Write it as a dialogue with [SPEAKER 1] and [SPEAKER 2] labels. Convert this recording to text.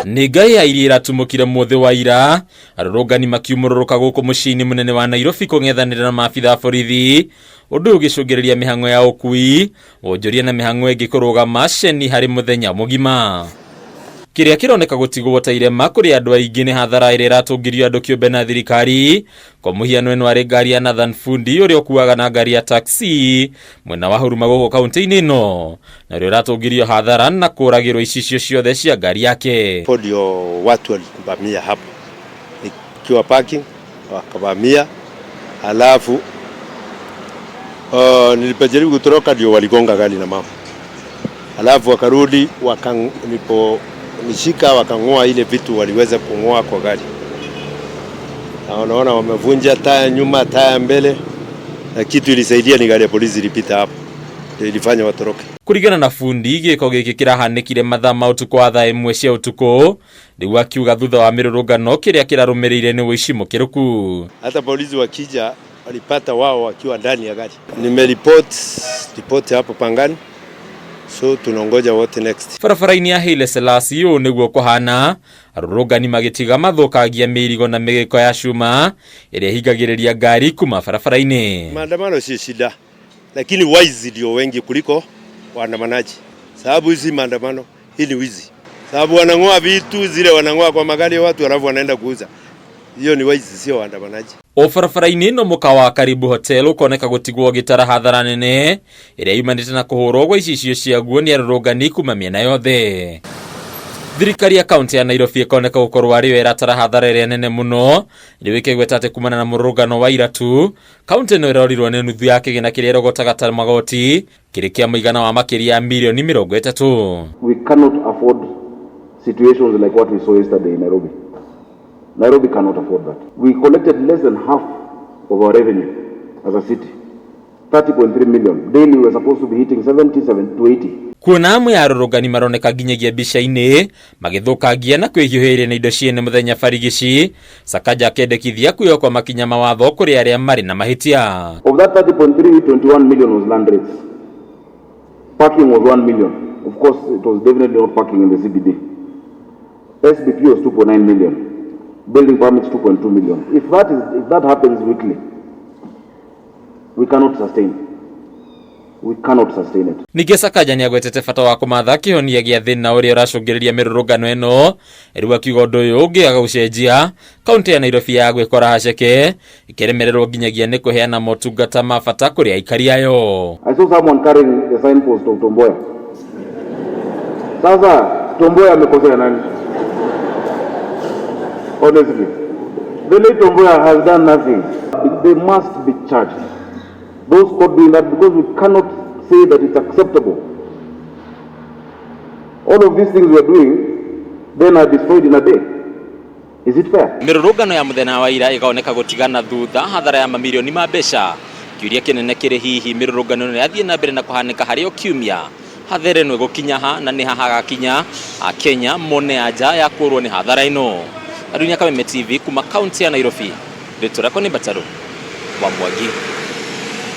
[SPEAKER 1] Nĩ ngai ya iria iratumũkire muthi wa ira, arurungani makiumũrũrũka gũkũ mũciĩ-inĩ mũnene wa Nairobi kũng'ethanĩra na maabitha borithi, ũndũ ũgĩcũngĩrĩria mĩhang'o ya ũkui, wonjoria na mĩhang'o ĩngĩ kũrũgama ceni harĩ mũthenya mũgima. Kĩrĩa kĩroneka gũtigwo ta irema kũrĩ andũ aingĩ nĩ hathara ĩrĩa ĩratũngirio andũ kĩũmbe na thirikari, kwa mũhiano ĩno arĩ ngari ya Nathan Fundi ũrĩa ũkuaga na ngari ya taxi mwena wa Ahũri gũkũ kaunti-inĩ ĩno, na ũrĩa ũratũngirio hathara na kũragĩrwo icicio ciothe cia ngari yake.
[SPEAKER 2] Ndio watu walikuvamia hapo ikiwa parking, wakavamia, alafu nilipojaribu kutoroka ndio waligonga gari na mama, alafu wakarudi nishika wakang'oa ile vitu waliweza kung'oa kwa gari. Na unaona wamevunja taya nyuma, taya mbele, na kitu ilisaidia ni gari ya polisi ilipita hapo, ilifanya watoroke. Kuringana na Fundi, gĩko gĩkĩ kĩrahanĩkire mathaa ma ũtukũ wa thaa 1 cia ũtukũ, nĩguo akiuga thutha wa mirurungano kĩrĩa kĩrarũmĩrĩire nĩ ũici mũkĩrũku. Hata polisi wakija walipata wao wakiwa ndani ya gari. Nimeripoti hapo Pangani, so tunongoja what next. Barabara-inĩ ya Haile Selassie ũũ nĩguo kũhana, arurungani magĩtiga mathũkangia mĩrigo na mĩgĩko ya cuma ĩrĩa hingagĩrĩria ngari kuma barabara-inĩ. Maandamano si shida, lakini waizi ndio wengi kuliko waandamanaji. Sababu hizi maandamano, hii ni wizi. Sababu wanang'oa vitu zile, wanang'oa kwa magari ya watu alafu wanaenda kuuza. Hiyo ni waizi, sio waandamanaji. O barabara-inĩ no mũkawa Karibu Hotel ũkoneka gũtigwo gĩtara hathara nene ĩrĩa yumanĩte na kũhũrwo gwa icicio ciaguo nĩ arurungani kuma mĩena yothe. Thirikari ya kaunti ya Nairobi ĩkoneka gũkorwo arĩyo ĩratara hathara ĩrĩa nene mũno, rĩu ĩkĩgweta atĩ kumana na mũrũrũngano wa ira tu, kaunti ĩno ĩrorirwo nĩ nuthu ya kigina kĩrĩa ĩrogotaga ta magoti kĩrĩ kĩa mũigana wa makĩria ya mirioni 30.
[SPEAKER 3] We cannot afford situations like what we saw yesterday in Nairobi. Nairobi cannot afford that. We collected less than half of our revenue as a city. 30.3 million. Daily we were supposed to be hitting 77 to 80.
[SPEAKER 1] Kuona amwe ya arurungani maroneka nginyagia mbica-inĩ magĩthũkangia na kwĩhiũhĩria na indo ciene mũthenya barigici, sakaja akendekithia kuoywo kwa makinya mawatho kũrĩ arĩa marĩ na mahĩtia.
[SPEAKER 3] Of that 30.3, 21 million was land rates. Parking was 1 million. Of course, it was definitely not parking in the CBD. SBP was 2.9 million. Building permits 2.2 million. If that happens weekly, we cannot sustain. We cannot sustain it.
[SPEAKER 1] Ningĩ sakaja nĩ agwetete bata wa kũmatha kĩhonia gĩa thĩna ũrĩa ũracũngĩrĩria mĩrũrũngano ĩno, rĩu akiuga ũndũ ũyũ ũngĩaga gũcenjia, kaunti ya Nairobi ya gwĩkora haceke ĩkĩremererwo nginyagia nĩ kũheana motungata ma bata kũrĩ aikari ayo.
[SPEAKER 3] I saw someone carrying the signpost of Tomboya. Sasa Tomboya amekosea nani? Honestly, the late Tomboya has done nothing. They must be charged. Those caught doing that, because we cannot say that it's acceptable. All of these things we are doing, then are destroyed in a day. Is it fair?
[SPEAKER 1] Mirurungano ya mũthenya wa ira ĩgaoneka gũtigana thutha hathara ya mamirioni ma mbeca. Kĩũria kĩnene kĩrĩ hihi mirurungano nĩ yathiĩ na mbere na kũhanĩka harĩ o kiumia. Hathara ĩno ĩgũkinya ha na nĩ hagakinya akenya mone anja ya kũrwo nĩ hathara ĩno. Adunia Kameme TV kuma kaunti ya Nairobi. Rĩtwa rĩakwa nĩ Mbataro wa Mwangi.